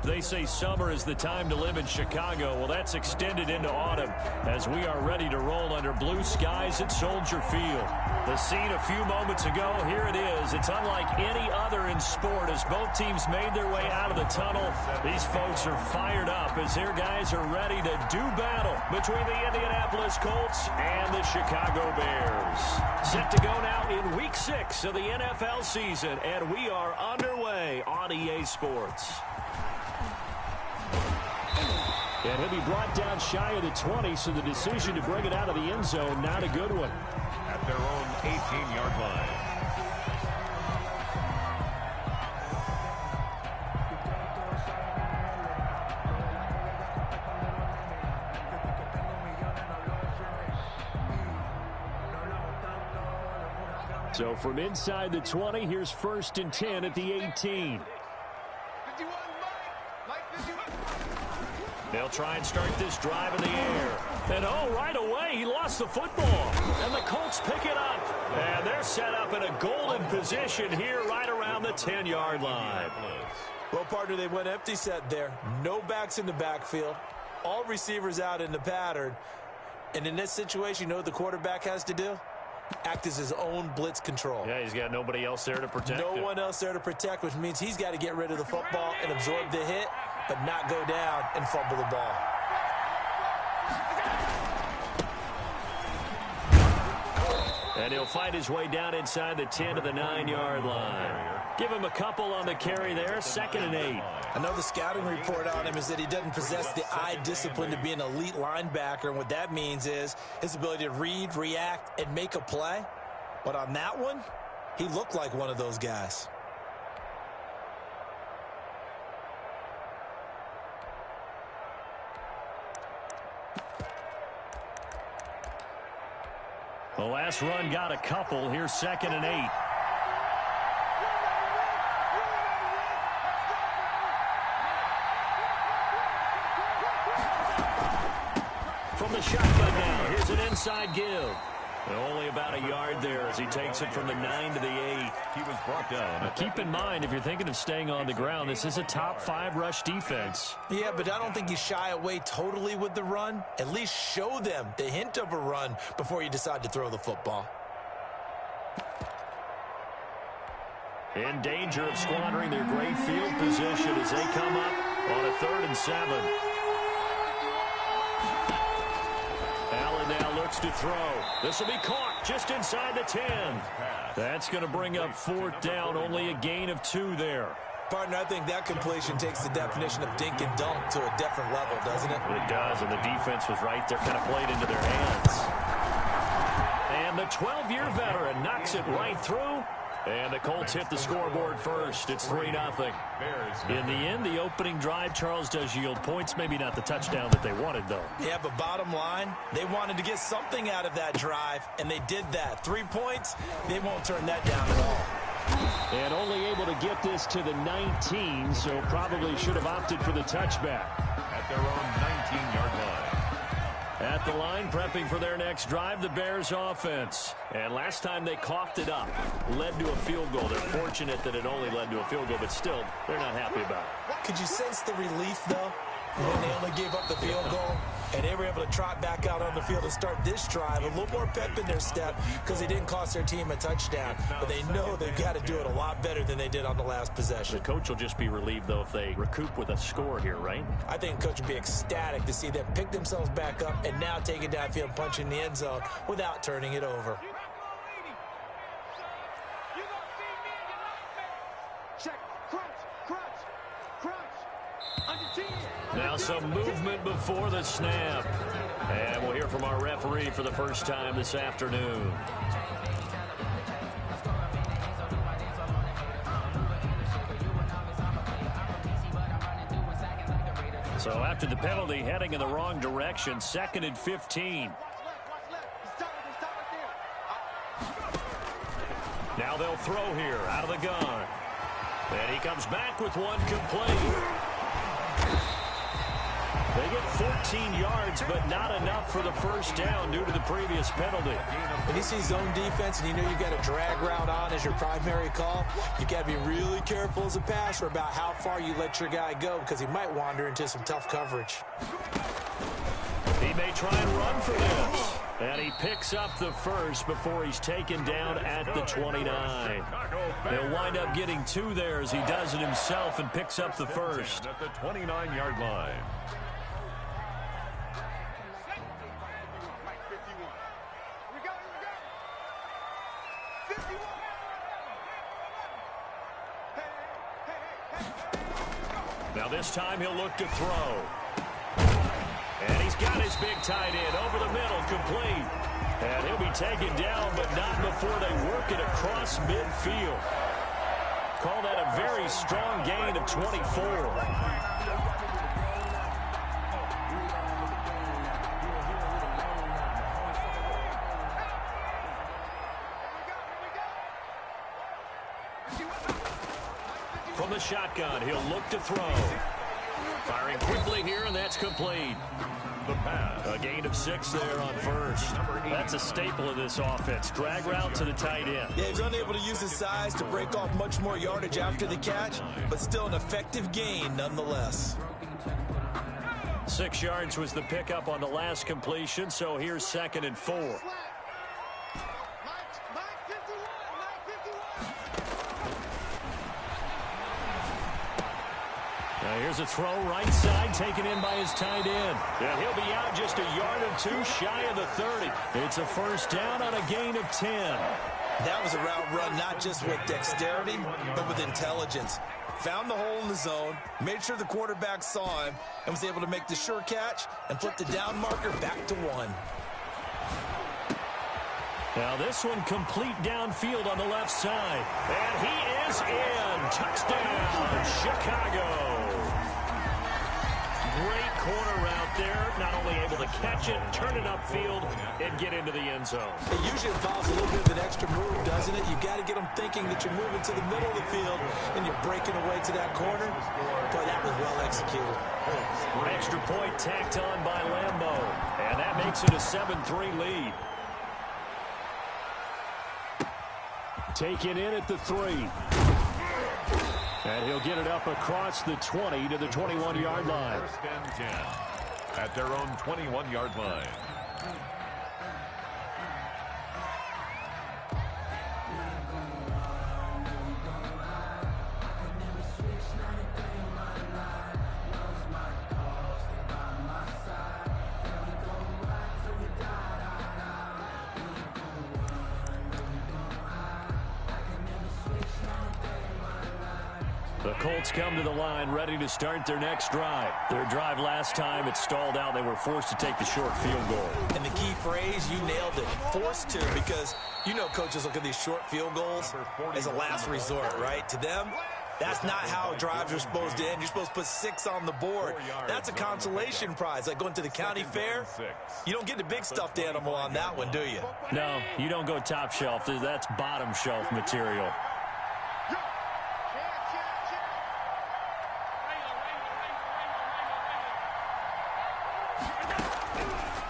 They say summer is the time to live in Chicago. Well, that's extended into autumn as we are ready to roll under blue skies at Soldier Field. The scene a few moments ago, here it is. It's unlike any other in sport as both teams made their way out of the tunnel. These folks are fired up as their guys are ready to do battle between the Indianapolis Colts and the Chicago Bears. Set to go now in Week 6 of the NFL season, and we are underway on EA Sports. And he'll be brought down shy of the 20, so the decision to bring it out of the end zone, not a good one. At their own 18-yard line. So from inside the 20, here's 1st and 10 at the 18. They'll try and start this drive in the air. And right away, he lost the football. And the Colts pick it up. And they're set up in a golden position here right around the 10-yard line. Well, partner, they went empty set there. No backs in the backfield. All receivers out in the pattern. And in this situation, you know what the quarterback has to do? Act as his own blitz control. Yeah, he's got nobody else there to protect No him. one else there to protect, which means he's got to get rid of the football and absorb the hit, but not go down and fumble the ball. And he'll fight his way down inside the 10 to the 9-yard line. Give him a couple on the carry there, 2nd and 8. I know the scouting report on him is that he doesn't possess the eye discipline to be an elite linebacker, and what that means is his ability to read, react, and make a play. But on that one, he looked like one of those guys. The last run got a couple. Here's 2nd and 8. From the shotgun now, here's an inside give. And only about a yard there as he takes it from the 9 to the 8. He was brought down. Now, keep in mind, if you're thinking of staying on the ground, this is a top 5 rush defense. Yeah, but I don't think you shy away totally with the run. At least show them the hint of a run before you decide to throw the football. In danger of squandering their great field position as they come up on a 3rd and 7. Allen now looks to throw. This will be caught just inside the 10. That's going to bring up 4th down, only a gain of 2 there. Partner, I think that completion takes the definition of dink and dunk to a different level, doesn't it? It does, and the defense was right there, kind of played into their hands. And the 12-year veteran knocks it right through. And the Colts hit the scoreboard first. It's 3-0. In the end, the opening drive, Charles, does yield points. Maybe not the touchdown that they wanted, though. Yeah, but bottom line, they wanted to get something out of that drive, and they did that. 3 points, they won't turn that down at all. And only able to get this to the 19, so probably should have opted for the touchback. At their own 19-yard line. At the line, prepping for their next drive, the Bears offense. And last time they coughed it up, led to a field goal. They're fortunate that it only led to a field goal, but still, they're not happy about it. Could you sense the relief, though, when they only gave up the field goal? And they were able to trot back out on the field and start this drive. A little more pep in their step because they didn't cost their team a touchdown. But they know they've got to do it a lot better than they did on the last possession. The coach will just be relieved, though, if they recoup with a score here, right? I think the coach will be ecstatic to see them pick themselves back up and now take it downfield and punch in the end zone without turning it over. Now some movement before the snap. And we'll hear from our referee for the first time this afternoon. So after the penalty, heading in the wrong direction, 2nd and 15. Now they'll throw here out of the gun. And he comes back with one complete. They get 14 yards, but not enough for the first down due to the previous penalty. When you see zone defense and you know you've got a drag route on as your primary call, you got to be really careful as a passer about how far you let your guy go because he might wander into some tough coverage. He may try and run for this. And he picks up the first before he's taken down at the 29. He'll wind up getting 2 there as he does it himself and picks up the first. At the 29-yard line. Now this time he'll look to throw. And he's got his big tight end over the middle, complete. And he'll be taken down, but not before they work it across midfield. Call that a very strong gain of 24. From the shotgun, he'll look to throw. Firing quickly here, and that's complete. The pass. A gain of 6 there on first. That's a staple of this offense. Drag route to the tight end. Yeah, he's unable to use his size to break off much more yardage after the catch, but still an effective gain nonetheless. 6 yards was the pickup on the last completion, so here's 2nd and 4. Now here's a throw right side taken in by his tight end. And he'll be out just a yard or 2 shy of the 30. It's a first down on a gain of 10. That was a route run not just with dexterity, but with intelligence. Found the hole in the zone, made sure the quarterback saw him, and was able to make the sure catch and flip the down marker back to 1. Now this one complete downfield on the left side. And he is in. Touchdown, Chicago. Great corner route there. Not only able to catch it, turn it upfield, and get into the end zone. It usually involves a little bit of an extra move, doesn't it? You've got to get them thinking that you're moving to the middle of the field and you're breaking away to that corner. Boy, that was well executed. Extra point tacked on by Lambeau. And that makes it a 7-3 lead. Taken in at the 3. And he'll get it up across the 20 to the 21-yard line. First and 10 at their own 21-yard line. The Colts come to the line ready to start their next drive. Their drive last time, it stalled out. They were forced to take the short field goal. And the key phrase, you nailed it, forced to, because you know coaches look at these short field goals as a last resort, right? To them, that's not how drives are supposed to end. You're supposed to put 6 on the board. That's a consolation prize, like going to the county fair. You don't get the big stuffed animal on that one, do you? No, you don't go top shelf. That's bottom shelf material.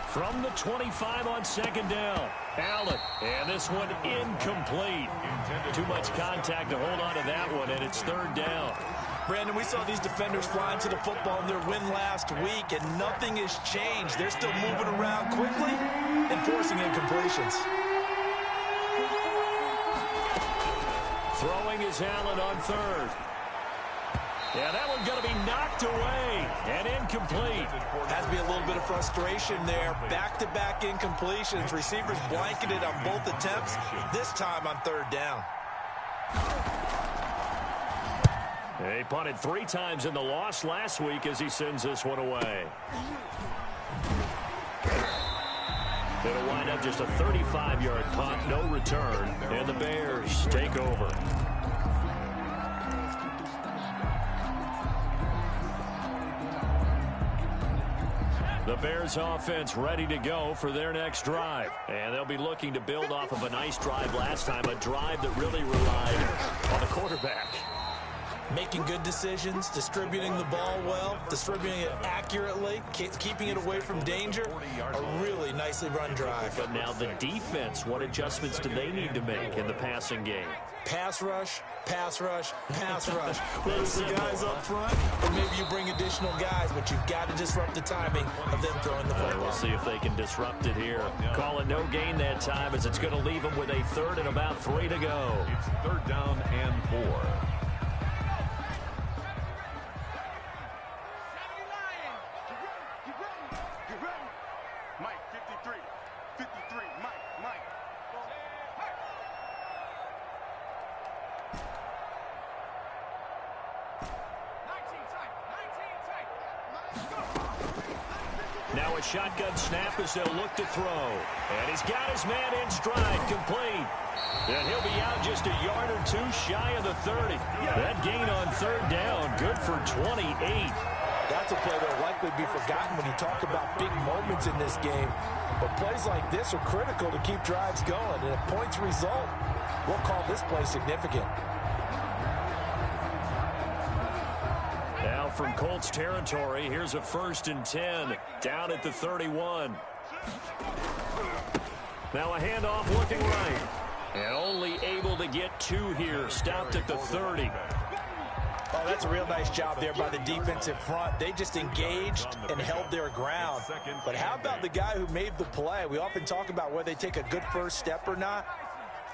From the 25 on 2nd down. Allen, and this one incomplete. Too much contact to hold on to that one, and it's 3rd down. Brandon, we saw these defenders flying to the football in their win last week, and nothing has changed. They're still moving around quickly and forcing incompletions. Throwing is Allen on 3rd. Yeah, that one's going to be knocked away and incomplete. Has to be a little bit of frustration there. Back-to-back incompletions. Receivers blanketed on both attempts, this time on 3rd down. He punted 3 times in the loss last week as he sends this one away. It'll wind up just a 35-yard punt, no return, and the Bears take over. The Bears offense ready to go for their next drive. And they'll be looking to build off of a nice drive last time, a drive that really relied on the quarterback. Making good decisions, distributing the ball well, distributing it accurately, keeping it away from danger. A really nicely run drive. But now the defense, what adjustments do they need to make in the passing game? Pass rush, pass rush, pass rush. Whether it's the guys up front or maybe you bring additional guys, but you've got to disrupt the timing of them throwing the football. We'll see if they can disrupt it here. Call it no gain that time as it's going to leave them with a 3rd and about 3 to go. It's 3rd down and 4. Now a shotgun snap as they'll look to throw. And he's got his man in stride, complete. And he'll be out just a yard or 2 shy of the 30. That gain on 3rd down, good for 28. That's a play that will likely be forgotten when you talk about big moments in this game. But plays like this are critical to keep drives going. And if points result, we'll call this play significant. Now from Colts territory, here's a 1st and 10 down at the 31. Now a handoff looking right. And only able to get 2 here, stopped at the 30. Oh, that's a real nice job there by the defensive front. They just engaged and held their ground. But how about the guy who made the play? We often talk about whether they take a good first step or not.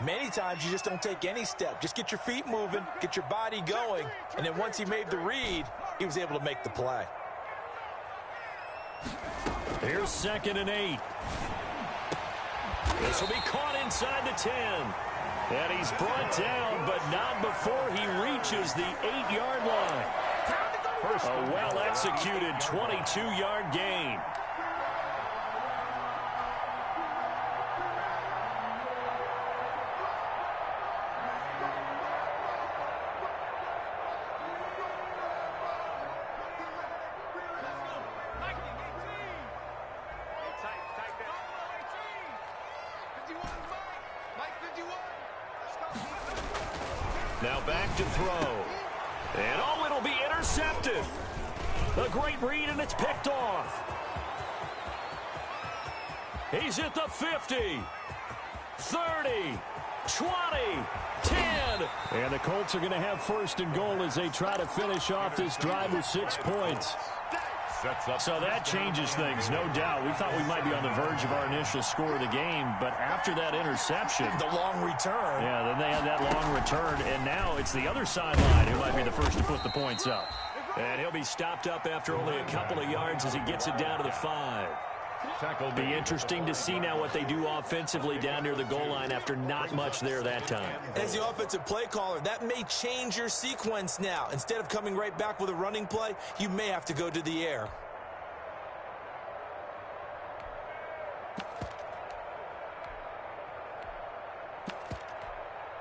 Many times you just don't take any step. Just get your feet moving, get your body going, and then once he made the read, he was able to make the play. Here's 2nd and 8. This will be caught inside the 10. And he's brought down, but not before he reaches the 8-yard line. A well-executed 22-yard gain. Now back to throw. And oh, it'll be intercepted. A great read, and it's picked off. He's at the 50, 30, 20, 10. And the Colts are going to have 1st and goal as they try to finish off this drive with 6 points. So that changes things, no doubt. We thought we might be on the verge of our initial score of the game, but after that interception, the long return. Yeah, then they had that long return, and now it's the other sideline who might be the first to put the points up. And he'll be stopped up after only a couple of yards as he gets it down to the 5. Be interesting to see now what they do offensively down near the goal line after not much there that time. As the offensive play caller, that may change your sequence now. Instead of coming right back with a running play, you may have to go to the air.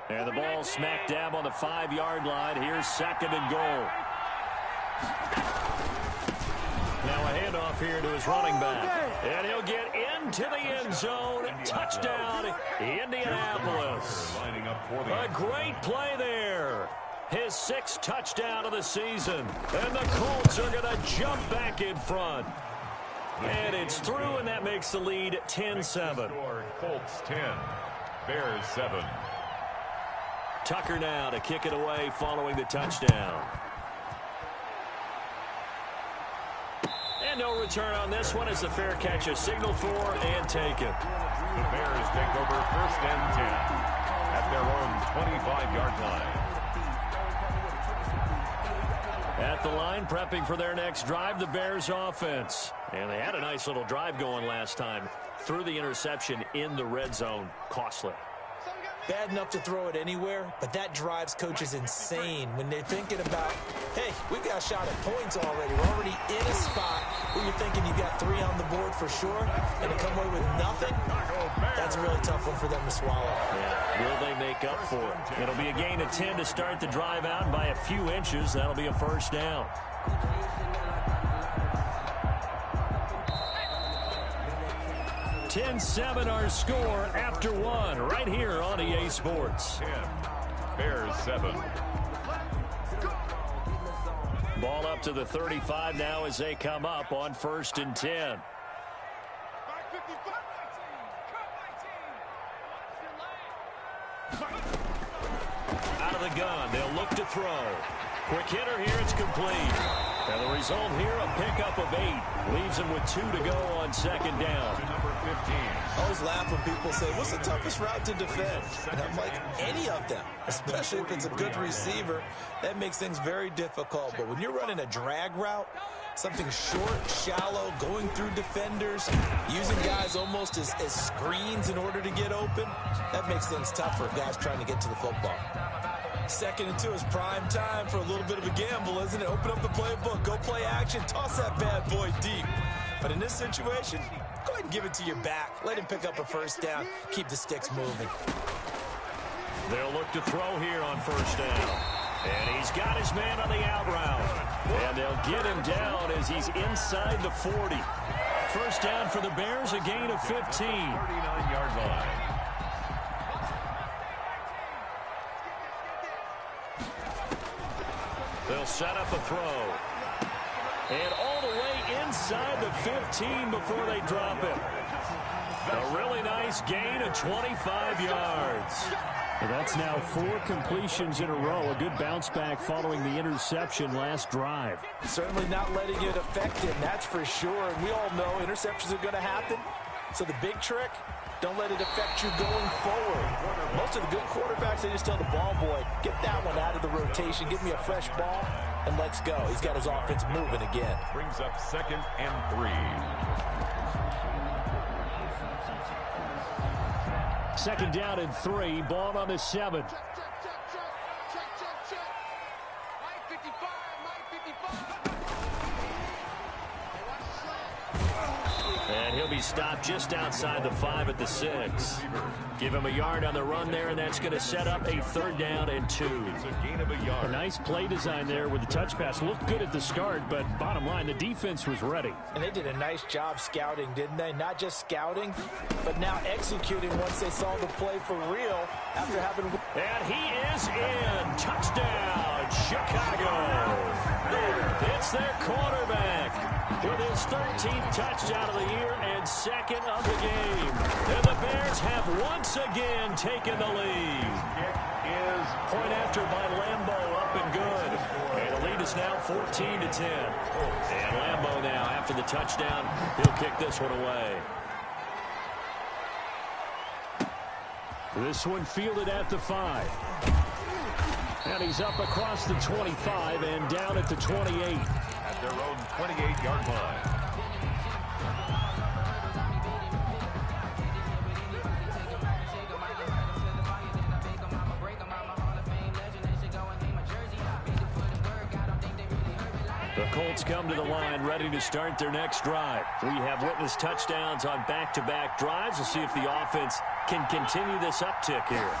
And the ball smack dab on the 5-yard line. Here's 2nd and goal. Now a handoff here to his running back. And he'll get into the end zone. Touchdown, Indianapolis. A great play there. His 6th touchdown of the season. And the Colts are going to jump back in front. And it's through, and that makes the lead 10-7. Colts 10, Bears 7. Tucker now to kick it away following the touchdown. And no return on this one as the fair catch is signaled for and taken. The Bears take over 1st and 10 at their own 25-yard line. At the line, prepping for their next drive, the Bears offense. And they had a nice little drive going last time. Through the interception in the red zone, costly. Bad enough to throw it anywhere, but that drives coaches insane when they're thinking about, hey, we've got a shot at points already. We're already in a spot where you're thinking you got 3 on the board for sure, and to come away with nothing, that's a really tough one for them to swallow. Yeah. Will they make up for it? It'll be a gain of 10 to start the drive out, and by a few inches, that'll be a 1st down. (10-7) our score after 1 right here on EA Sports. 10, Bears 7. Ball up to the 35 now as they come up on 1st and 10. Out of the gun, they'll look to throw. Quick hitter here, it's complete. And the result here, a pickup of 8. Leaves them with 2 to go on 2nd down. To number 15. I always laugh when people say, what's the toughest route to defend? And I'm like, any of them, especially if it's a good receiver. That makes things very difficult. But when you're running a drag route, something short, shallow, going through defenders, using guys almost as screens in order to get open, that makes things tough for guys trying to get to the football. 2nd and 2 is prime time for a little bit of a gamble, isn't it? Open up the playbook, go play action, toss that bad boy deep. But in this situation, go ahead and give it to your back. Let him pick up a 1st down. Keep the sticks moving. They'll look to throw here on 1st down. And he's got his man on the out route. And they'll get him down as he's inside the 40. 1st down for the Bears, a gain of 15. 39-yard line. They'll set up a throw. And all the way inside the 15 before they drop it. A really nice gain of 25 yards. Well, that's now 4 completions in a row. A good bounce back following the interception last drive. Certainly not letting it affect him, that's for sure. And we all know interceptions are going to happen. So the big trick, don't let it affect you going forward. Most of the good quarterbacks, they just tell the ball boy, get that one out of the rotation, give me a fresh ball, and let's go. He's got his offense moving again. Brings up 2nd and 3. 2nd down and 3. Ball on the 7. And he'll be stopped just outside the 5 at the 6. Give him a yard on the run there, and that's going to set up a 3rd down and 2. It's a gain of a yard. A nice play design there with the touch pass. Looked good at the start, but bottom line, the defense was ready. And they did a nice job scouting, didn't they? Not just scouting, but now executing once they saw the play for real after having... And he is in. Touchdown, Chicago. It's their quarterback with his 13th touchdown of the year and 2nd of the game. And the Bears have once again taken the lead. Is Point after by Lambeau, up and good. And the lead is now 14-10. And Lambeau now, after the touchdown, he'll kick this one away. This one fielded at the 5. And he's up across the 25 and down at the 28. at their own 28-yard line. The Colts come to the line ready to start their next drive. We have witnessed touchdowns on back-to-back drives. We'll see if the offense can continue this uptick here.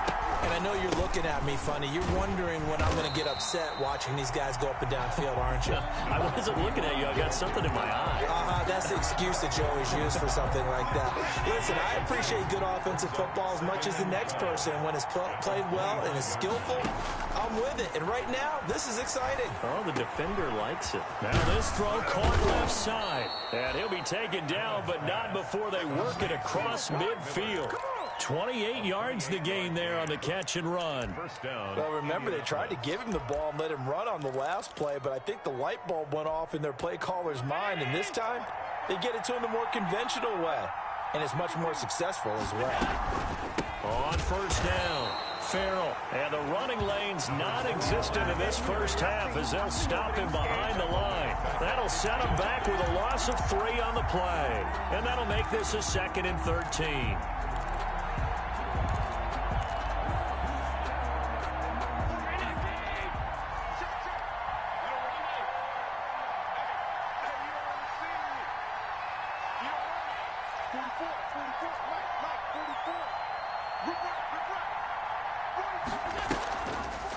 And I know you're looking at me funny. You're wondering when I'm going to get upset watching these guys go up and down field, aren't you? I wasn't looking at you. I got something in my eye. That's the excuse that you always use for something like that. Listen, I appreciate good offensive football as much as the next person. When it's played well and is skillful, I'm with it. And right now, this is exciting. Oh, the defender likes it. Now this throw caught left side. And he'll be taken down, but not before they work it across midfield. 28 yards the gain there on the catch and run. First down. Well, remember, they tried to give him the ball and let him run on the last play, but I think the light bulb went off in their play caller's mind, and this time they get it to him the more conventional way, and it's much more successful as well. On first down, Farrell, and the running lane's non-existent in this first half as they'll stop him behind the line. That'll set him back with a loss of 3 on the play, and that'll make this a 2nd and 13.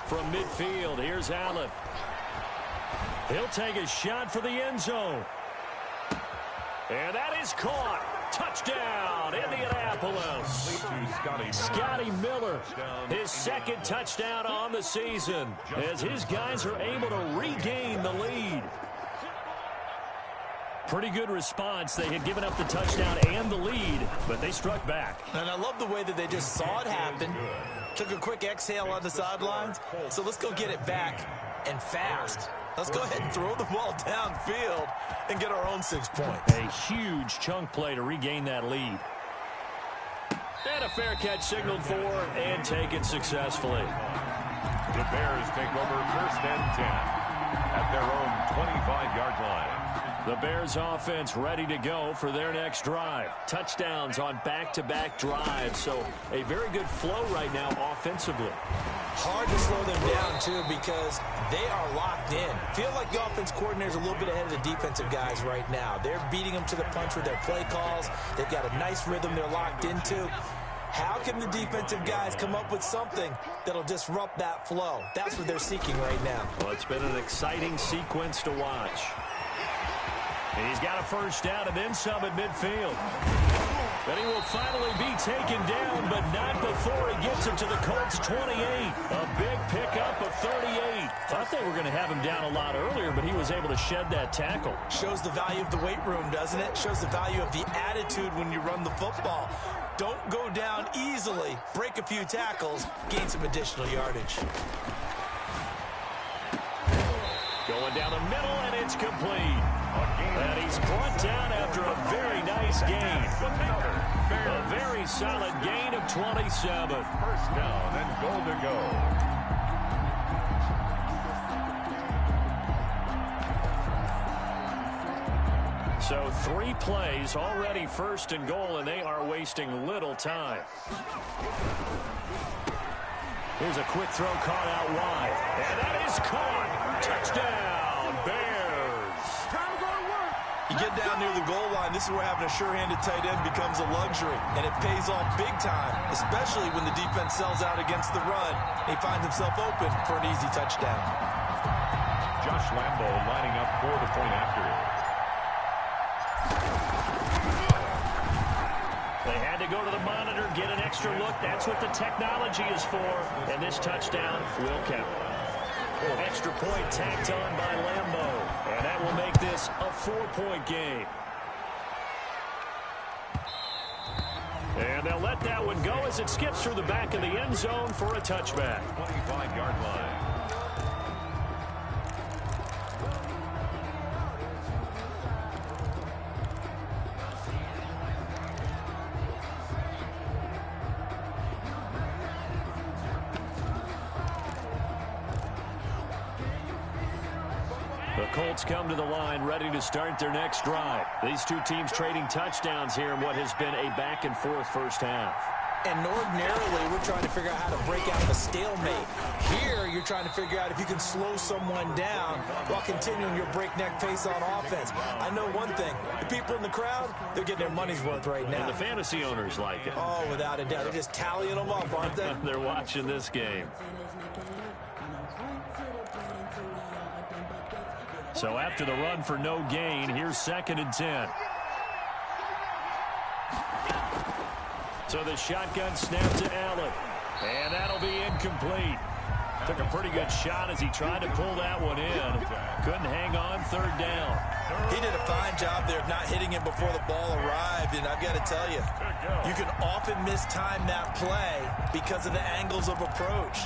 From midfield, here's Allen. He'll take a shot for the end zone. And that is caught. Touchdown, Indianapolis. Scotty Miller, his second touchdown on the season as his guys are able to regain the lead. Pretty good response. They had given up the touchdown and the lead, but they struck back. And I love the way that they just saw it happen, took a quick exhale on the sidelines. So let's go get it back and fast. Let's go ahead and throw the ball downfield and get our own 6 points. A huge chunk play to regain that lead. And a fair catch signaled for and taken successfully. The Bears take over 1st and 10 at their own 25-yard line. The Bears offense ready to go for their next drive. Touchdowns on back-to-back drives, so a very good flow right now offensively. Hard to slow them down, too, because they are locked in. Feel like the offense coordinator's a little bit ahead of the defensive guys right now. They're beating them to the punch with their play calls. They've got a nice rhythm they're locked into. How can the defensive guys come up with something that'll disrupt that flow? That's what they're seeking right now. Well, it's been an exciting sequence to watch. And he's got a first down and then some at midfield. But he will finally be taken down, but not before he gets him to the Colts' 28. A big pickup of 38. Thought they were going to have him down a lot earlier, but he was able to shed that tackle. Shows the value of the weight room, doesn't it? Shows the value of the attitude when you run the football. Don't go down easily. Break a few tackles. Gain some additional yardage. Going down the middle, and it's complete. And he's brought down after a very nice gain. A very solid gain of 27. First down and goal to go. So 3 plays, already 1st and goal, and they are wasting little time. Here's a quick throw caught out wide. And that is caught. Touchdown, Bears. You get down near the goal line, this is where having a sure-handed tight end becomes a luxury, and it pays off big time, especially when the defense sells out against the run, and he finds himself open for an easy touchdown. Josh Lambo lining up for the point after. They had to go to the monitor, get an extra look. That's what the technology is for, and this touchdown will count. Extra point tacked on by Lambo, and that will make this a 4-point game. And they'll let that one go as it skips through the back of the end zone for a touchback. 25-yard line. The Colts come to the line ready to start their next drive. These two teams trading touchdowns here in what has been a back-and-forth first half. And ordinarily, we're trying to figure out how to break out of a stalemate. Here, you're trying to figure out if you can slow someone down while continuing your breakneck pace on offense. I know one thing. The people in the crowd, they're getting their money's worth right now. And the fantasy owners like it. Oh, without a doubt. They're just tallying them up, aren't they? They're watching this game. So after the run for no gain, here's 2nd and 10. So the shotgun snap to Allen. And that'll be incomplete. Took a pretty good shot as he tried to pull that one in. Couldn't hang on 3rd down. He did a fine job there of not hitting him before the ball arrived. And I've got to tell you, you can often mistime that play because of the angles of approach.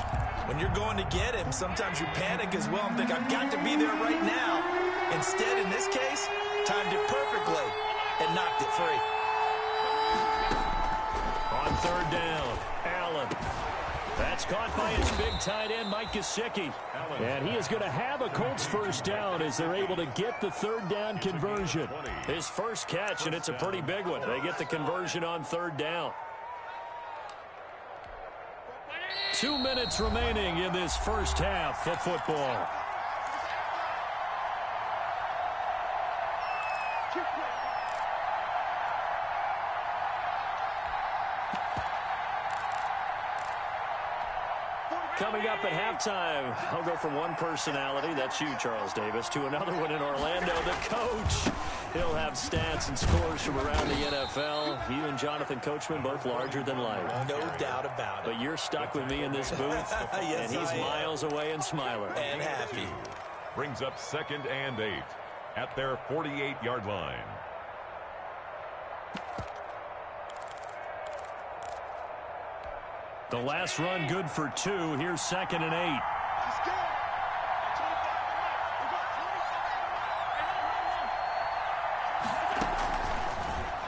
When you're going to get him, sometimes you panic as well and think, I've got to be there right now. Instead, in this case, timed it perfectly and knocked it free. On 3rd down, Allen. That's caught by his big tight end, Mike Gesicki. And he is going to have a Colts first down as they're able to get the 3rd down conversion. His first catch, and it's a pretty big one. They get the conversion on 3rd down. 2 minutes remaining in this first half of football. Coming up at halftime, I'll go from one personality, that's you, Charles Davis, to another one in Orlando. The coach He'll have stats and scores from around the NFL. You and Jonathan Coachman both larger than life. No doubt about it. But you're stuck with me in this booth, yes, and he's miles away and smiling. And happy. Brings up 2nd and 8 at their 48-yard line. The last run good for 2. Here's 2nd and 8.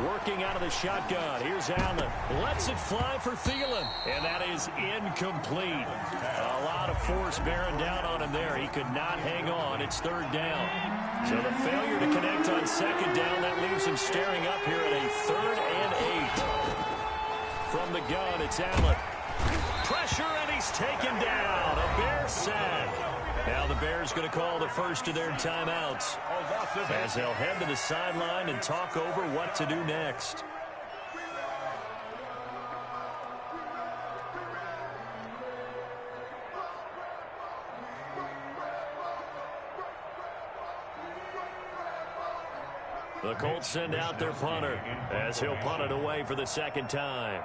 Working out of the shotgun. Here's Allen. Lets it fly for Thielen. And that is incomplete. A lot of force bearing down on him there. He could not hang on. It's 3rd down. So the failure to connect on 2nd down, that leaves him staring up here at a 3rd and 8. From the gun, it's Allen. Pressure, and he's taken down. A Bear sack. Now the Bears going to call the first of their timeouts as they'll head to the sideline and talk over what to do next. The Colts send out their punter as he'll punt it away for the 2nd time.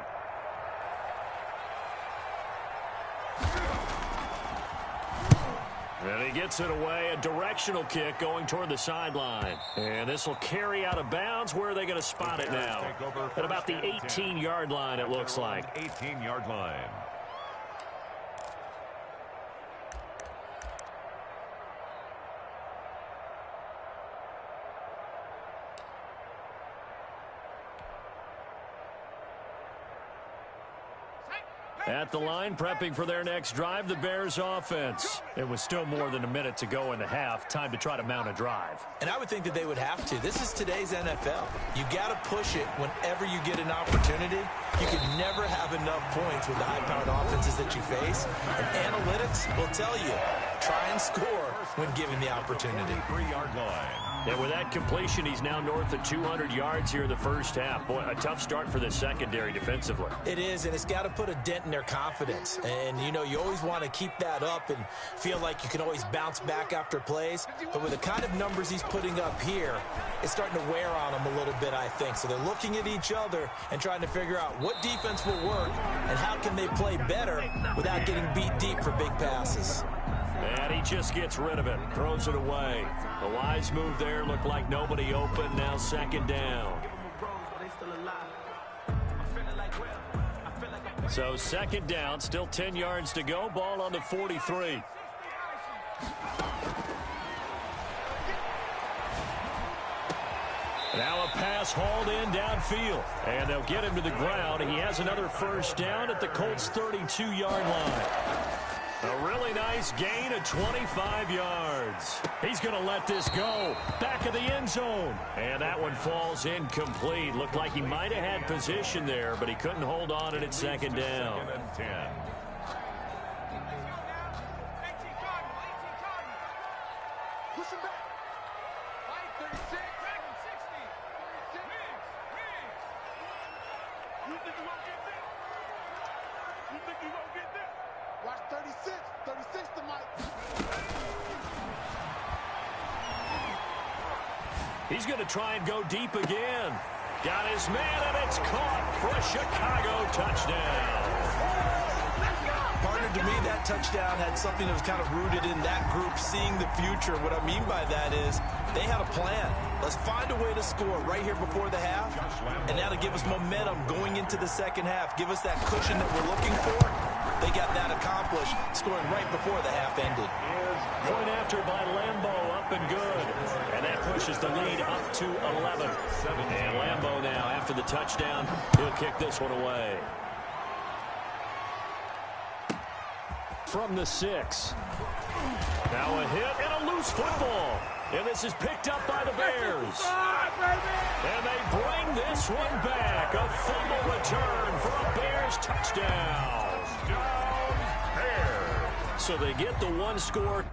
And he gets it away, a directional kick going toward the sideline. And this will carry out of bounds. Where are they going to spot it now? At about the 18-yard line, it looks like. 18-yard line. At the line, prepping for their next drive, the Bears offense. It was still more than a minute to go in the half. Time to try to mount a drive. And I would think that they would have to. This is today's NFL. You got to push it whenever you get an opportunity. You can never have enough points with the high-powered offenses that you face. And analytics will tell you, try and score when given the opportunity. 3-yard line. And with that completion, he's now north of 200 yards here in the first half. Boy, a tough start for the secondary defensively. It is, and it's got to put a dent in their confidence. And, you know, you always want to keep that up and feel like you can always bounce back after plays. But with the kind of numbers he's putting up here, it's starting to wear on them a little bit, I think. So they're looking at each other and trying to figure out what defense will work and how can they play better without getting beat deep for big passes. And he just gets rid of it, throws it away. A wise move there, looked like nobody open, now 2nd down. So 2nd down, still 10 yards to go, ball on the 43. Now a pass hauled in downfield, and they'll get him to the ground. He has another first down at the Colts' 32-yard line. A really nice gain of 25 yards. He's going to let this go. Back of the end zone. And that one falls incomplete. Looked like he might have had position there, but he couldn't hold on, and it's 2nd down. 2nd and 10. He's going to try and go deep again. Got his man, and it's caught for a Chicago touchdown. Partner, to me, that touchdown had something that was kind of rooted in that group seeing the future. What I mean by that is they had a plan. Let's find a way to score right here before the half, and that'll give us momentum going into the 2nd half. Give us that cushion that we're looking for. They got that accomplished, scoring right before the half ended. Point after by Lambo, up and good. And that pushes the lead up to 11. And Lambo now, after the touchdown, he'll kick this one away. From the 6. Now a hit and a loose football. And this is picked up by the Bears. And they bring this one back. A fumble return for a Bears touchdown. So they get the one score.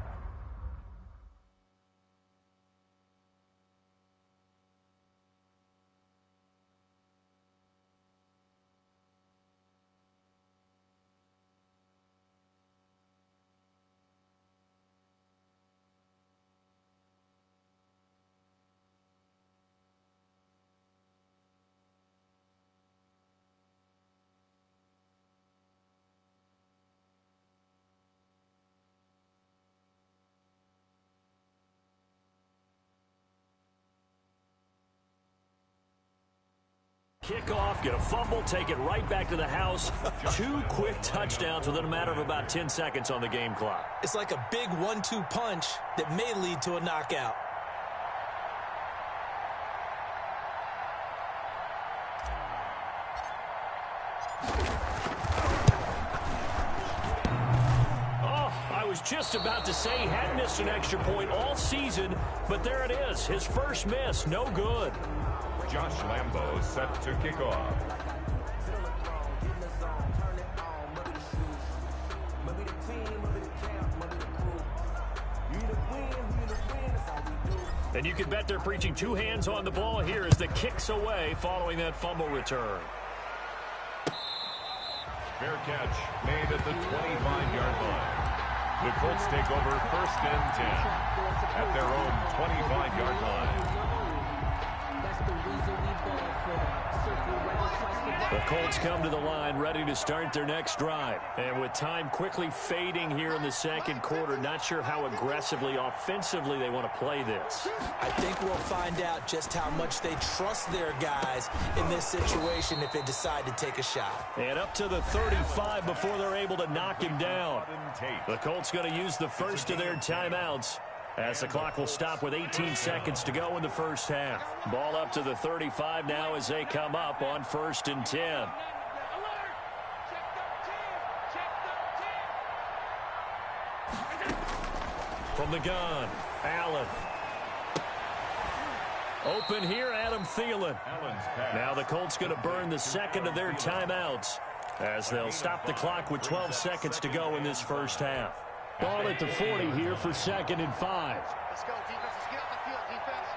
kick off, get a fumble, take it right back to the house. 2 quick touchdowns within a matter of about 10 seconds on the game clock. It's like a big 1-2 punch that may lead to a knockout. I was just about to say he hadn't missed an extra point all season, but there it is. His first miss, no good. Josh Lambo set to kick off. And you can bet they're preaching 2 hands on the ball here as the kick's away following that fumble return. Fair catch made at the 25-yard line. The Colts take over 1st and 10 at their own 25-yard line. The Colts come to the line ready to start their next drive. And with time quickly fading here in the second quarter, not sure how aggressively, offensively they want to play this. I think we'll find out just how much they trust their guys in this situation if they decide to take a shot. And up to the 35 before they're able to knock him down. The Colts going to use the first of their timeouts, as the clock will stop with 18 seconds to go in the first half. Ball up to the 35 now as they come up on 1st and 10. From the gun, Allen. Open here, Adam Thielen. Now the Colts going to burn the second of their timeouts as they'll stop the clock with 12 seconds to go in this first half. Ball at the 40 here for 2nd and 5. Let's go, defense. Let's get off the field, defense.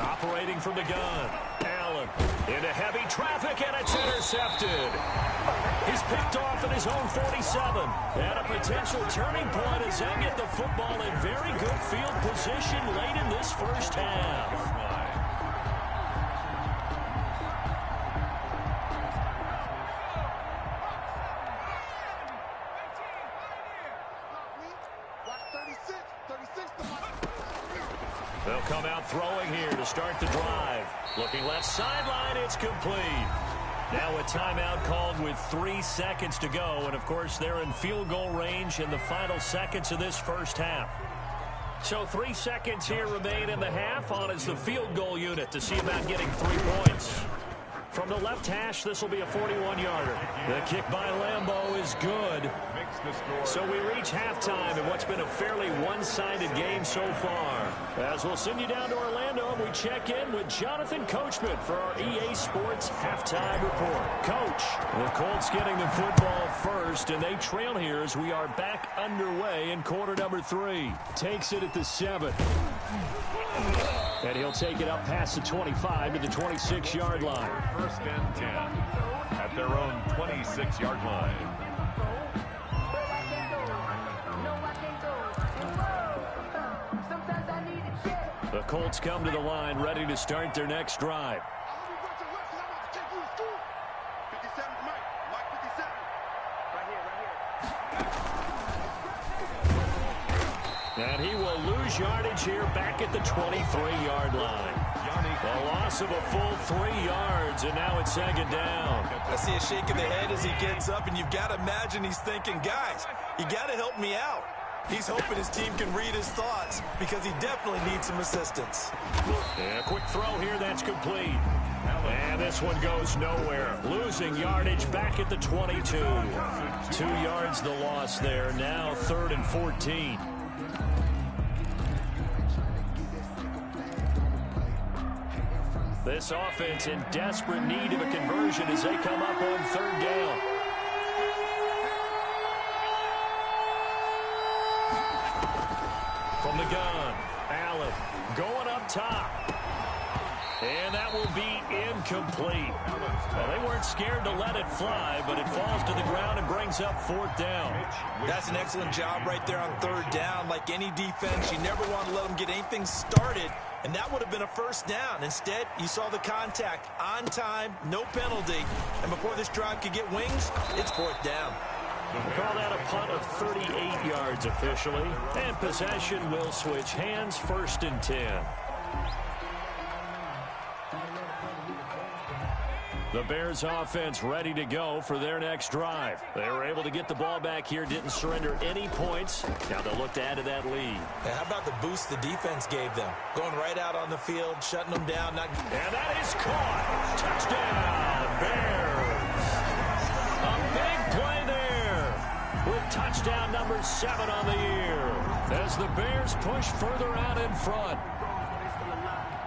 Operating from the gun, Allen into heavy traffic, and it's intercepted. He's picked off at his own 47. And a potential turning point as they get the football in very good field position late in this first half. They'll come out throwing here to start the drive. Looking left sideline, it's complete. Now a timeout called with 3 seconds to go. And, of course, they're in field goal range in the final seconds of this first half. So 3 seconds here remain in the half. On is the field goal unit to see about getting 3 points. From the left hash, this will be a 41-yarder. The kick by Lambo is good. So we reach halftime in what's been a fairly one-sided game so far. As we'll send you down to Orlando, and we check in with Jonathan Coachman for our EA Sports Halftime Report. Coach, the Colts getting the football first, and they trail here as we are back underway in quarter number 3. Takes it at the 7. And he'll take it up past the 25 to the 26-yard line. 1st and 10 at their own 26-yard line. The Colts come to the line ready to start their next drive. And he will lose yardage here back at the 23-yard line. A loss of a full 3 yards, and now it's 2nd down. I see a shake of the head as he gets up, and you've got to imagine he's thinking, guys, you got to help me out. He's hoping his team can read his thoughts because he definitely needs some assistance. And a quick throw here, that's complete. And this one goes nowhere. Losing yardage back at the 22. 2 yards the loss there. Now 3rd and 14. This offense in desperate need of a conversion as they come up on 3rd down. From the gun, Allen going up top. And that will be incomplete. Well, they weren't scared to let it fly, but it falls to the ground and brings up 4th down. That's an excellent job right there on 3rd down. Like any defense, you never want to let them get anything started, and that would have been a 1st down. Instead, you saw the contact on time, no penalty, and before this drive could get wings, it's 4th down. We'll call that a punt of 38 yards officially, and possession will switch hands. 1st and 10. The Bears offense ready to go for their next drive. They were able to get the ball back here, didn't surrender any points. Now they'll look to add to that lead. Now, how about the boost the defense gave them? Going right out on the field, shutting them down. And that is caught. Touchdown, Bears. A big play there with touchdown number 7 on the year as the Bears push further out in front.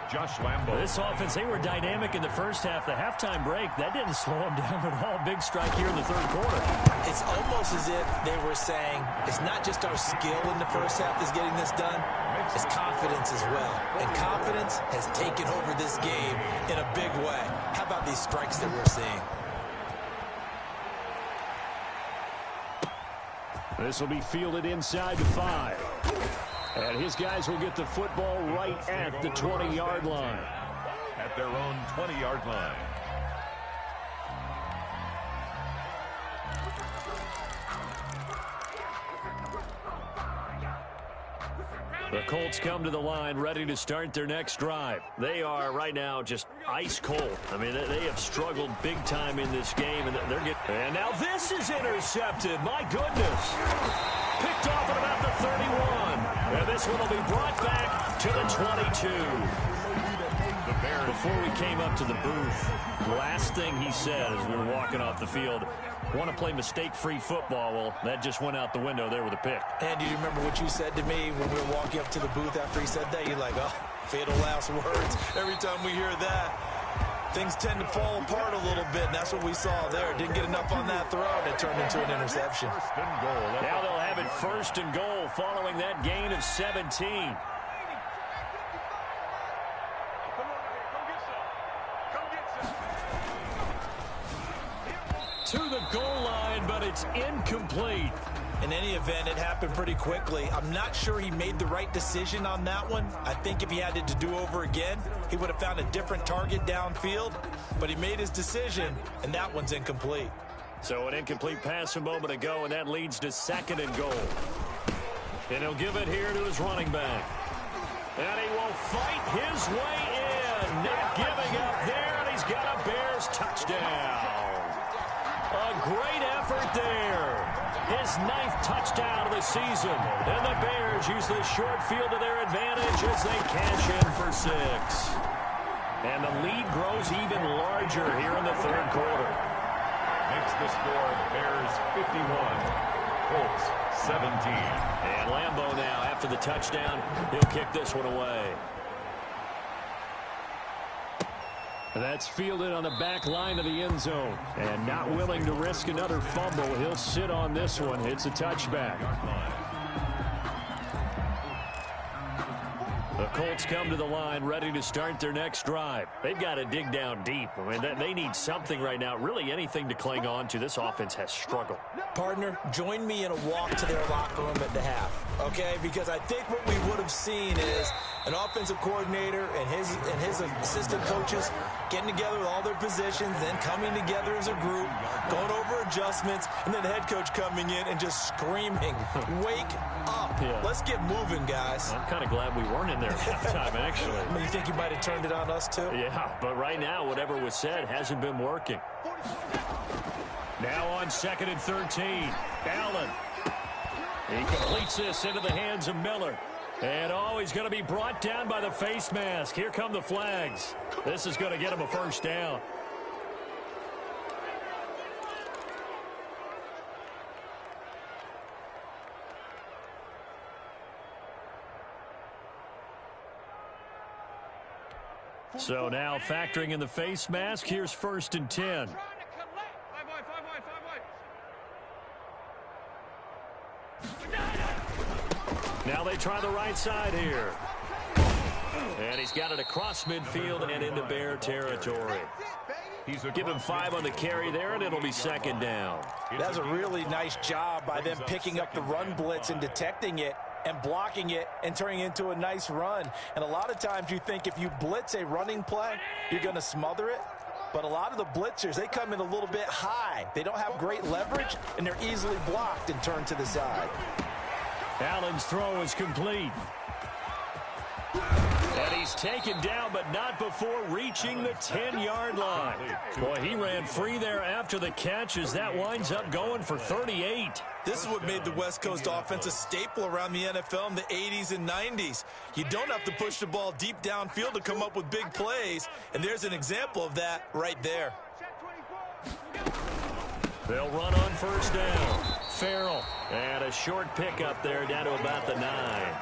Josh Lambo. This offense, they were dynamic in the first half. The halftime break, that didn't slow them down at all. Big strike here in the third quarter. It's almost as if they were saying, it's not just our skill in the first half that's getting this done, it's confidence as well. And confidence has taken over this game in a big way. How about these strikes that we're seeing? This will be fielded inside the 5. And his guys will get the football right at the 20-yard line. At their own 20-yard line. The Colts come to the line ready to start their next drive. They are right now just ice cold. I mean, they have struggled big time in this game, and they're getting. And now this is intercepted. My goodness. Picked off at about the 31. And this one will be brought back to the 22. Before we came up to the booth, last thing he said as we were walking off the field, want to play mistake-free football. Well, that just went out the window there with a pick. And do you remember what you said to me when we were walking up to the booth after he said that? You're like, oh, fatal last words. Every time we hear that, things tend to fall apart a little bit, and that's what we saw there. Didn't get enough on that throw, and it turned into an interception. Now they'll have it 1st and goal following that gain of 17. To the goal line, but it's incomplete. In any event, it happened pretty quickly. I'm not sure he made the right decision on that one. I think if he had it to do over again, he would have found a different target downfield. But he made his decision, and that one's incomplete. So an incomplete pass a moment ago, and that leads to 2nd and goal. And he'll give it here to his running back. And he will fight his way in. Not giving up there, and he's got a Bears touchdown. A great effort there. His 9th touchdown of the season. And the Bears use the short field to their advantage as they cash in for 6. And the lead grows even larger here in the third quarter. Makes the score Bears 51, Colts 17. And Lambo now, after the touchdown, he'll kick this one away. That's fielded on the back line of the end zone. And not willing to risk another fumble. He'll sit on this one. It's a touchback. The Colts come to the line ready to start their next drive. They've got to dig down deep. I mean, they need something right now, really anything to cling on to. This offense has struggled. Partner, join me in a walk to their locker room at the half, okay? Because I think what we would have seen is an offensive coordinator and his assistant coaches getting together with all their positions, then coming together as a group, going over adjustments, and then the head coach coming in and just screaming, wake up. Yeah. Let's get moving, guys. I'm kind of glad we weren't in there at halftime, actually. I mean, you think you might have turned it on us, too? Yeah, but right now, whatever was said hasn't been working. Now on 2nd and 13, Allen. He completes this into the hands of Miller. And he's going to be brought down by the face mask. Here come the flags. This is going to get him a 1st down. So now factoring in the face mask, here's 1st and 10. Now they try the right side here. And he's got it across midfield and into Bear territory. Give him 5 on the carry there, and it'll be 2nd down. That's a really nice job by them picking up the run blitz and detecting it and blocking it and turning it into a nice run. And a lot of times you think if you blitz a running play, you're going to smother it. But a lot of the blitzers, they come in a little bit high. They don't have great leverage, and they're easily blocked and turned to the side. Allen's throw is complete. And he He's taken down, but not before reaching the 10-yard line. Boy, he ran free there after the catch as that winds up going for 38. This is what made the West Coast offense a staple around the NFL in the 80s and 90s. You don't have to push the ball deep downfield to come up with big plays, and there's an example of that right there. They'll run on first down. Farrell, and a short pickup there down to about the 9.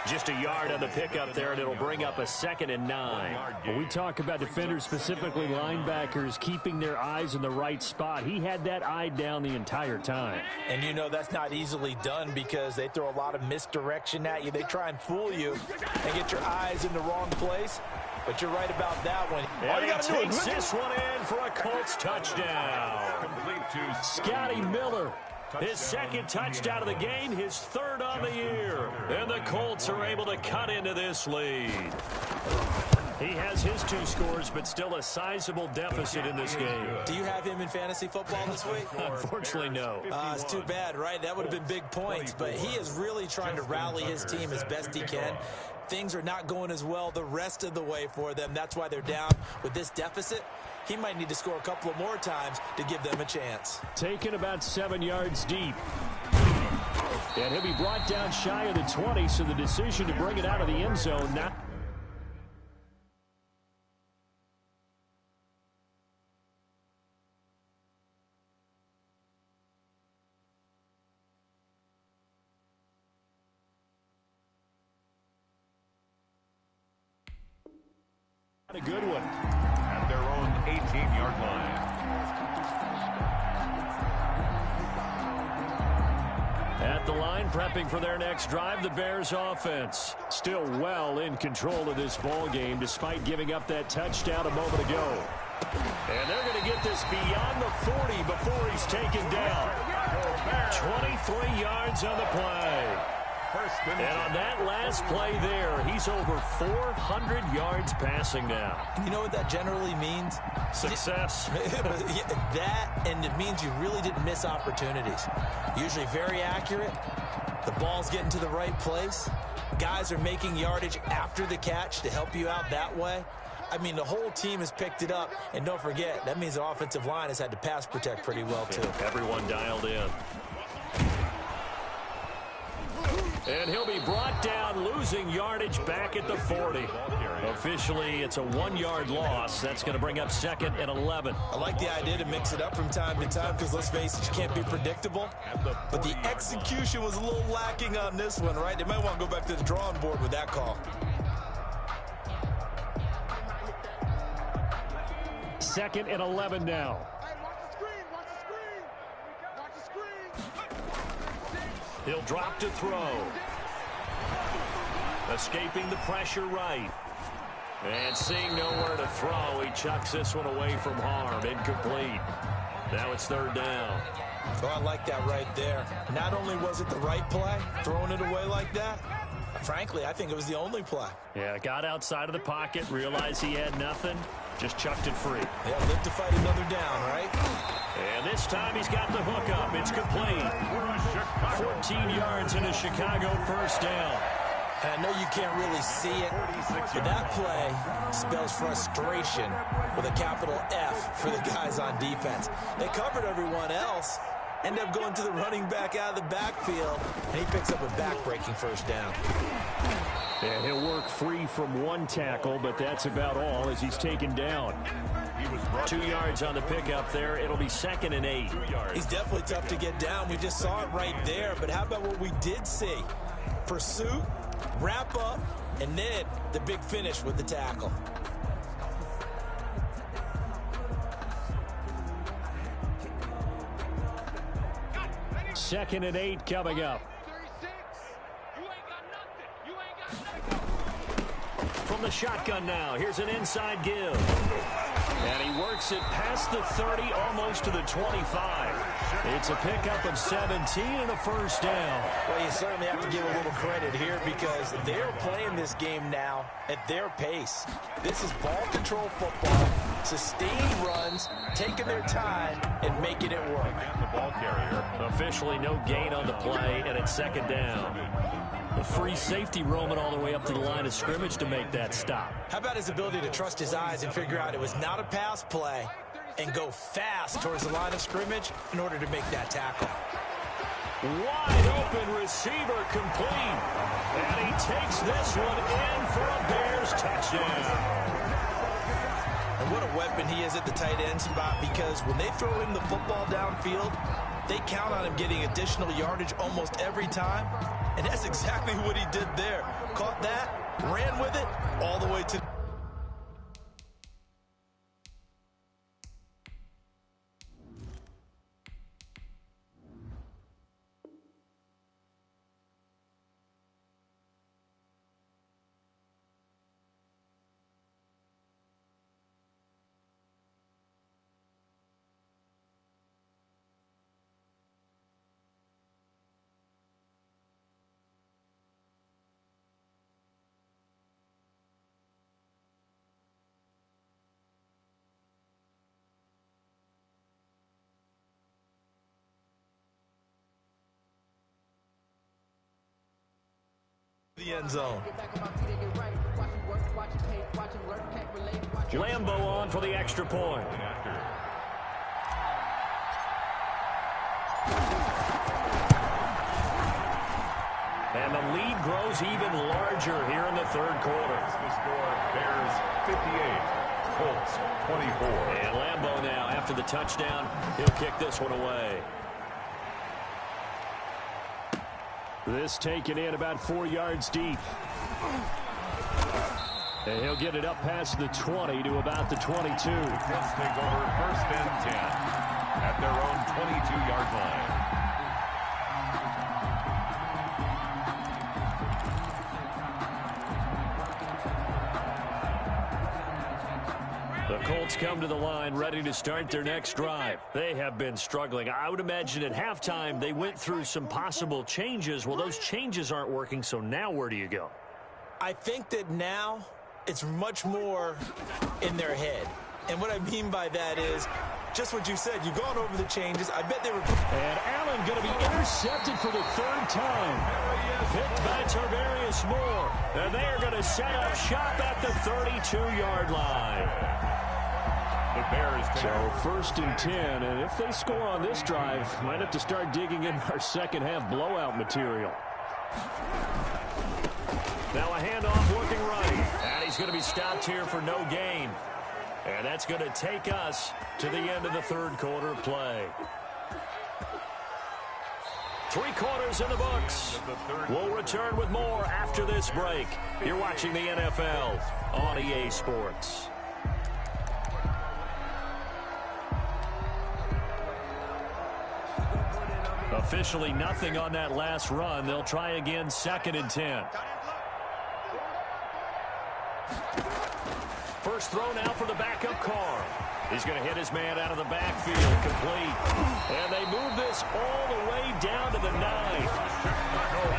Just a yard on the pickup there, and it'll bring up a 2nd and 9. When we talk about defenders, specifically linebackers, keeping their eyes in the right spot, he had that eye down the entire time. And you know that's not easily done because they throw a lot of misdirection at you. They try and fool you and get your eyes in the wrong place. But you're right about that one. And he takes this one in for a Colts touchdown. Scotty Miller. His 2nd touchdown of the game, his 3rd on the year. And the Colts are able to cut into this lead. He has his 2 scores, but still a sizable deficit in this game. Do you have him in fantasy football this week? Unfortunately, no. It's too bad, right? That would have been big points. But he is really trying to rally his team as best he can. Things are not going as well the rest of the way for them. That's why they're down with this deficit. He might need to score a couple of more times to give them a chance. Taken about 7 yards deep. And he'll be brought down shy of the 20, so the decision to bring it out of the end zone now. A good one. At their own 18-yard line. At the line, prepping for their next drive, the Bears offense. Still well in control of this ball game, despite giving up that touchdown a moment ago. And they're going to get this beyond the 40 before he's taken down. 23 yards on the play. And on that last play there, he's over 400 yards passing now. You know what that generally means? Success. That, and it means you really didn't miss opportunities. Usually very accurate. The ball's getting to the right place. Guys are making yardage after the catch to help you out that way. I mean, the whole team has picked it up. And don't forget, that means the offensive line has had to pass protect pretty well, too. Everyone dialed in. And he'll be brought down, losing yardage back at the 40. Officially, it's a 1-yard loss. That's going to bring up 2nd and 11. I like the idea to mix it up from time to time because, let's face it, you can't be predictable. But the execution was a little lacking on this one, right? They might want to go back to the drawing board with that call. 2nd and 11 now. He'll drop to throw. Escaping the pressure right. And seeing nowhere to throw, he chucks this one away from harm. Incomplete. Now it's 3rd down. Oh, I like that right there. Not only was it the right play, throwing it away like that, frankly, I think it was the only play. Yeah, got outside of the pocket, realized he had nothing, just chucked it free. Yeah, live to fight another down, right? And this time he's got the hook up. It's complete. 14 yards and a Chicago 1st down. And I know you can't really see it, but that play spells frustration with a capital F for the guys on defense. They covered everyone else, end up going to the running back out of the backfield, and he picks up a back-breaking 1st down. And he'll work free from 1 tackle, but that's about all as he's taken down. 2 yards on the pickup there. It'll be 2nd and 8. He's definitely tough to get down. We just saw it right there, but how about what we did see? Pursuit, wrap up, and then the big finish with the tackle. Second and 8 coming up. From the shotgun now, here's an inside give. And he works it past the 30, almost to the 25. It's a pickup of 17 and a 1st down. Well, you certainly have to give a little credit here because they're playing this game now at their pace. This is ball control football, sustained runs, taking their time, and making it work. And the ball carrier. Officially no gain on the play, and it's 2nd down. The free safety roaming all the way up to the line of scrimmage to make that stop. How about his ability to trust his eyes and figure out it was not a pass play and go fast towards the line of scrimmage in order to make that tackle. Wide open receiver complete. And he takes this one in for a Bears touchdown. And what a weapon he is at the tight end spot, because when they throw him the football downfield, they count on him getting additional yardage almost every time. And that's exactly what he did there. Caught that, ran with it, all the way to the end zone. Lambo on for the extra point. And the lead grows even larger here in the third quarter. The score, Bears 58, Colts 24. And Lambo now, after the touchdown, he'll kick this one away. This taken in about 4 yards deep. And he'll get it up past the 20 to about the 22. Let's take over first and 10 at their own 22-yard line. The Colts come to the line ready to start their next drive. They have been struggling. I would imagine at halftime they went through some possible changes. Well, those changes aren't working, so now where do you go? I think that now it's much more in their head. And what I mean by that is just what you said. You've gone over the changes. I bet they were... And Allen going to be intercepted for the third time. Hit by Tarvarius Moore. And they are going to set up shop at the 32-yard line. The Bears take So first and 10, and if they score on this drive, might have to start digging in our second half blowout material. Now a handoff looking right. And he's going to be stopped here for no gain. And that's going to take us to the end of the third quarter of play. 3 quarters in the books. We'll return with more after this break. You're watching the NFL on EA Sports. Officially nothing on that last run. They'll try again, second and 10. First throw now for the backup Carr. He's going to hit his man out of the backfield, complete. And they move this all the way down to the 9.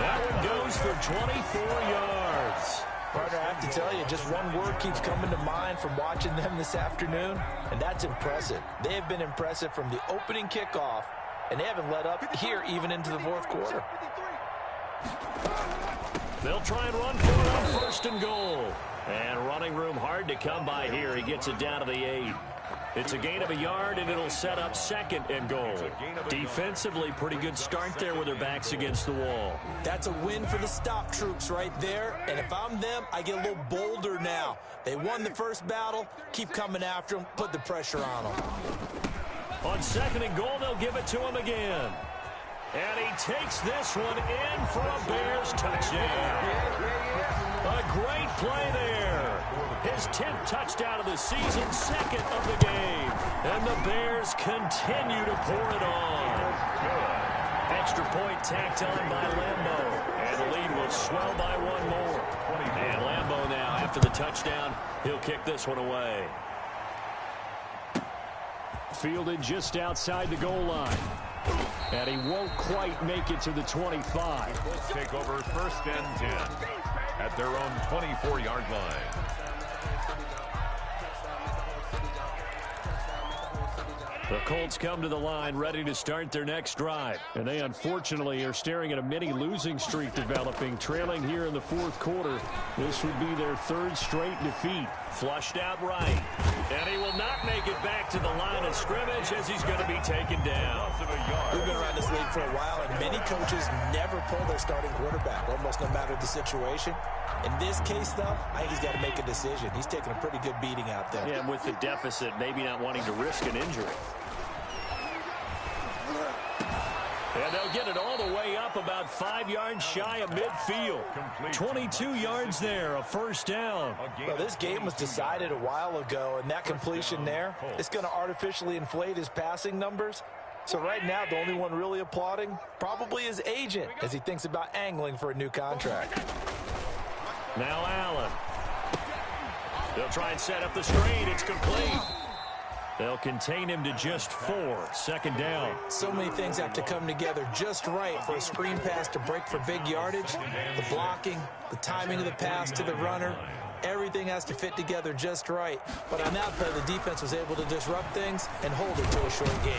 That one goes for 24 yards. Partner, I have to tell you, just one word keeps coming to mind from watching them this afternoon, and that's impressive. They have been impressive from the opening kickoff, and they haven't let up here even into the fourth quarter. They'll try and run for it on first and goal. And running room hard to come by here. He gets it down to the 8. It's a gain of a yard, and it'll set up second and goal. Defensively, pretty good start there with their backs against the wall. That's a win for the stop troops right there. And if I'm them, I get a little bolder now. They won the first battle. Keep coming after them. Put the pressure on them. On second and goal, they'll give it to him again. And he takes this one in for a Bears touchdown. A great play there. His 10th touchdown of the season, second of the game. And the Bears continue to pour it on. Extra point tacked on by Lambo. And the lead will swell by one more. And Lambo now, after the touchdown, he'll kick this one away. Fielded just outside the goal line. And he won't quite make it to the 25. Let's take over first and 10 at their own 24-yard line. The Colts come to the line ready to start their next drive. And they unfortunately are staring at a mini losing streak developing, trailing here in the fourth quarter. This would be their third straight defeat. Flushed out right. And he will not make it back to the line of scrimmage as he's going to be taken down. We've been around this league for a while, and many coaches never pull their starting quarterback, almost no matter the situation. In this case, though, I think he's got to make a decision. He's taking a pretty good beating out there. Yeah, and with the deficit, maybe not wanting to risk an injury. And they'll get it all the way up about 5 yards shy of midfield. 22 yards there, a first down. Well, this game was decided a while ago, and that completion there is going to artificially inflate his passing numbers. So right now, the only one really applauding probably his agent as he thinks about angling for a new contract. Now Allen. They'll try and set up the screen. It's complete. They'll contain him to just 4. Second down. So many things have to come together just right for a screen pass to break for big yardage. The blocking, the timing of the pass to the runner, everything has to fit together just right. But on that play, the defense was able to disrupt things and hold it to a short game.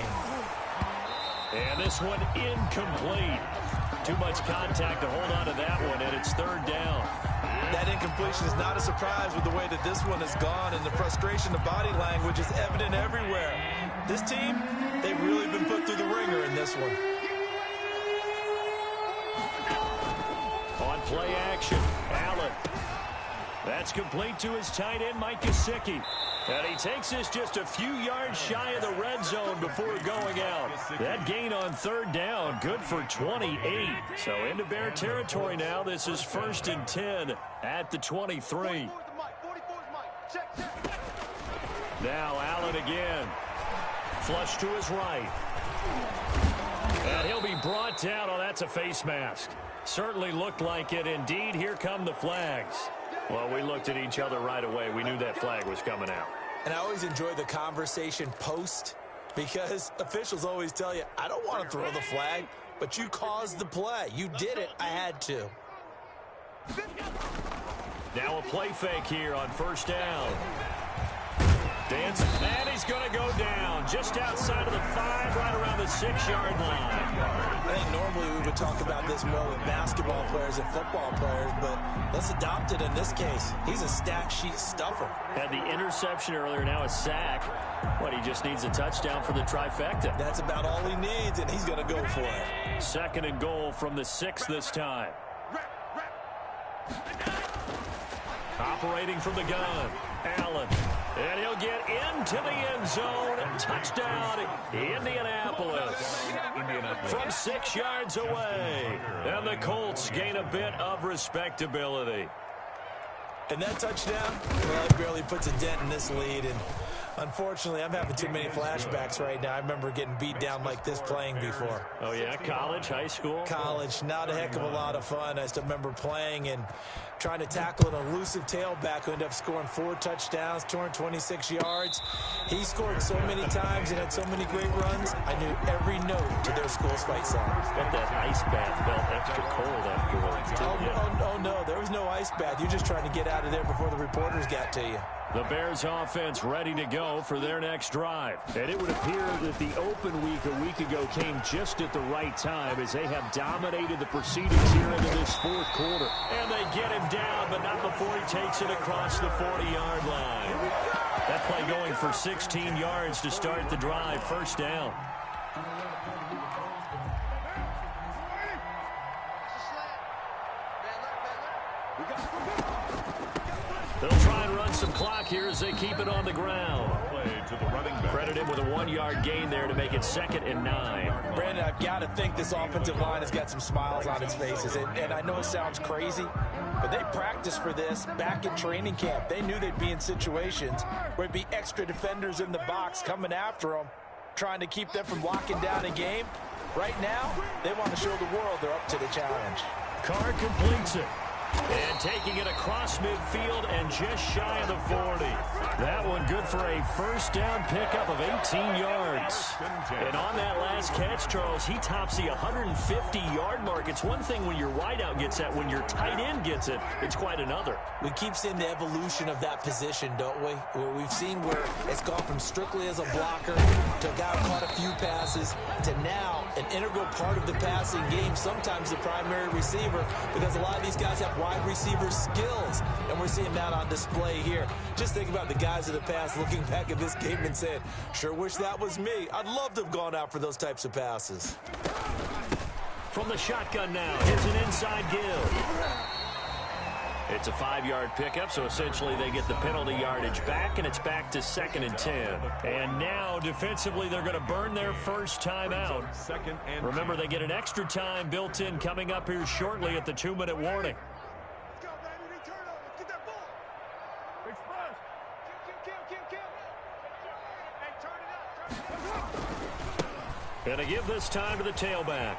And this one incomplete. Too much contact to hold on to that one, and it's third down. That incompletion is not a surprise with the way that this one has gone, and the frustration, the body language is evident everywhere. This team, they've really been put through the ringer in this one. On play action, Allen. That's complete to his tight end, Mike Gesicki. And he takes this just a few yards shy of the red zone before going out. That gain on third down, good for 28. So into Bear territory now. This is 1st and 10 at the 23. Now Allen again. Flush to his right. And he'll be brought down. Oh, that's a face mask. Certainly looked like it. Indeed, here come the flags. Well, we looked at each other right away. We knew that flag was coming out. And I always enjoy the conversation post because officials always tell you, I don't want to throw the flag, but you caused the play. You did it. I had to. Now a play fake here on first down. Dance, and he's going to go down just outside of the 5, right around the 6-yard line. I think normally we would talk about this more with basketball players and football players, but let's adopt it in this case. He's a stat sheet stuffer. Had the interception earlier, now a sack. What, he just needs a touchdown for the trifecta. That's about all he needs, and he's going to go for it. 2nd and goal from the 6 this time. Operating from the gun, Allen. And he'll get into the end zone. Touchdown, Indianapolis. From 6 yards away. And the Colts gain a bit of respectability. And that touchdown, well, it barely puts a dent in this lead. And unfortunately, I'm having too many flashbacks right now. I remember getting beat down like this playing before. Oh, yeah? College, high school? College, not a heck of a lot of fun. I still remember playing and trying to tackle an elusive tailback who ended up scoring 4 touchdowns, 226 yards. He scored so many times and had so many great runs, I knew every note to their school's fight song. But that ice bath felt extra cold afterwards. Oh, no, there was no ice bath. You're just trying to get out of there before the reporters got to you. The Bears offense ready to go for their next drive. And it would appear that the open week a week ago came just at the right time as they have dominated the proceedings here into this fourth quarter. And they get him down, but not before he takes it across the 40-yard line. That play going for 16 yards to start the drive. First down. They'll try and run some clock here as they keep it on the ground. To the running back. Credit him with a 1-yard gain there to make it 2nd and 9. Brandon, I've got to think this offensive line has got some smiles on its faces. And I know it sounds crazy, but they practiced for this back in training camp. They knew they'd be in situations where it'd be extra defenders in the box coming after them, trying to keep them from locking down a game. Right now, they want to show the world they're up to the challenge. Carr completes it. And taking it across midfield and just shy of the 40. That one good for a first down pickup of 18 yards. And on that last catch, Charles, he tops the 150-yard mark. It's one thing when your wideout gets that. When your tight end gets it, it's quite another. We keep seeing the evolution of that position, don't we? Where we've seen where it's gone from strictly as a blocker to a guy who caught a few passes to now an integral part of the passing game, sometimes the primary receiver, because a lot of these guys have wide receiver skills, and we're seeing that on display here. Just think about the guys of the past looking back at this game and saying, sure wish that was me. I'd love to have gone out for those types of passes. From the shotgun now, here's an inside give. It's a 5-yard pickup, so essentially they get the penalty yardage back, and it's back to 2nd and 10. And now, defensively, they're going to burn their first time out. Remember, they get an extra time built in coming up here shortly at the 2-minute warning. Going to give this time to the tailback.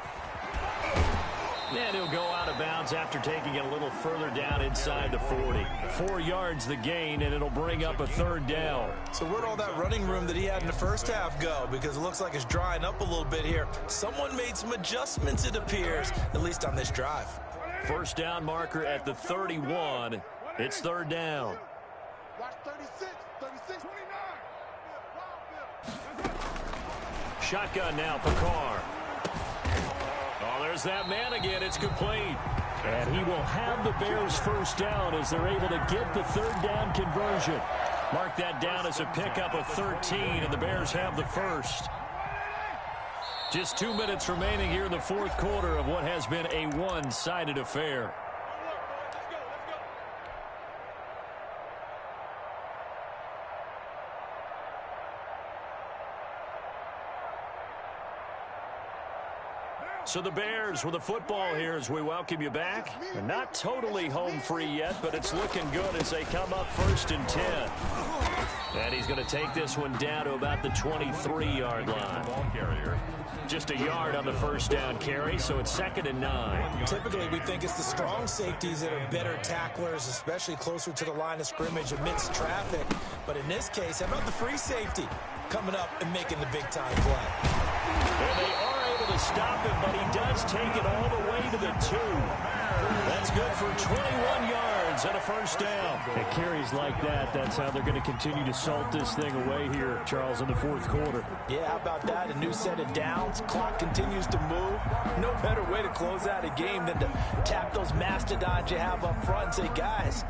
And he'll go out of bounds after taking it a little further down inside the 40. 4 yards the gain, and it'll bring up a 3rd down. So where'd all that running room that he had in the first half go? Because it looks like it's drying up a little bit here. Someone made some adjustments, it appears, at least on this drive. First down marker at the 31. It's 3rd down. Watch 36, 36, 29. Shotgun now for Carr. Oh, there's that man again. It's complete. And he will have the Bears first down as they're able to get the 3rd down conversion. Mark that down as a pickup of 13, and the Bears have the first. Just 2 minutes remaining here in the 4th quarter of what has been a one-sided affair. So the Bears with the football here as we welcome you back. And not totally home free yet, but it's looking good as they come up 1st and 10. And he's going to take this one down to about the 23-yard line. Just a yard on the first down carry, so it's 2nd and 9. Typically, we think it's the strong safeties that are better tacklers, especially closer to the line of scrimmage amidst traffic. But in this case, how about the free safety coming up and making the big-time play? And they are able to stop him, but he does take it all the way to the 2. That's good for 21 yards and a first down. It carries like that. That's how they're going to continue to salt this thing away here, Charles, in the 4th quarter. Yeah, how about that? A new set of downs. Clock continues to move. No better way to close out a game than to tap those mastodons you have up front and say, guys,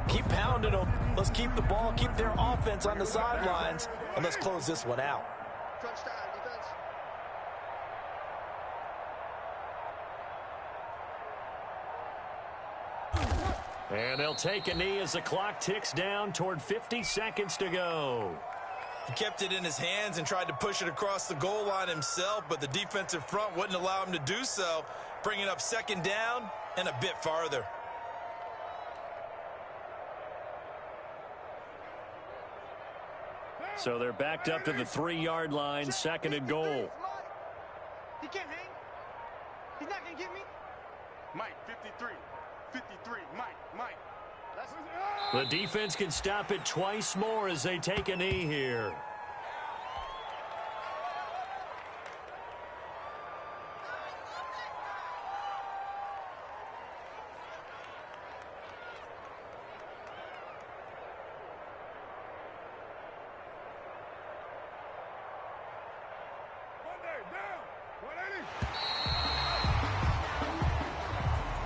keep pounding them. Let's keep the ball, keep their offense on the sidelines, and let's close this one out. Touchdown, defense. And they'll take a knee as the clock ticks down toward 50 seconds to go. He kept it in his hands and tried to push it across the goal line himself, but the defensive front wouldn't allow him to do so, bringing up 2nd down and a bit farther. So they're backed up to the 3-yard line, 2nd and goal. He can't hang. He's not going to get me. Mike, 53. 53. Mike. The defense can stop it twice more as they take a knee here.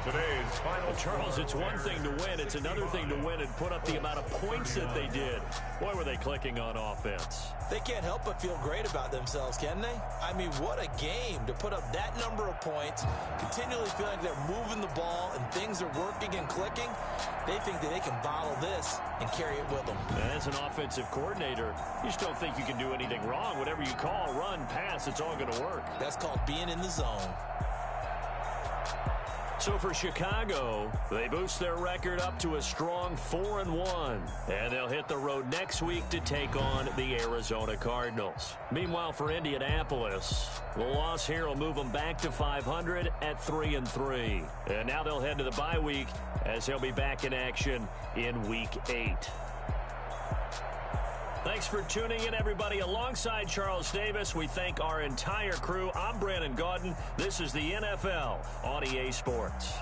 Today's final. Charles, it's one thing to win. It's another thing to win and put up the amount of points that they did. Boy, were they clicking on offense. They can't help but feel great about themselves, can they? I mean, what a game to put up that number of points, continually feeling like they're moving the ball and things are working and clicking. They think that they can bottle this and carry it with them. And as an offensive coordinator, you just don't think you can do anything wrong. Whatever you call, run, pass, it's all going to work. That's called being in the zone. So for Chicago, they boost their record up to a strong 4-1. And they'll hit the road next week to take on the Arizona Cardinals. Meanwhile, for Indianapolis, the loss here will move them back to 500 at 3-3. And now they'll head to the bye week as they'll be back in action in Week 8. Thanks for tuning in, everybody. Alongside Charles Davis, we thank our entire crew. I'm Brandon Gaudin. This is the NFL on EA Sports.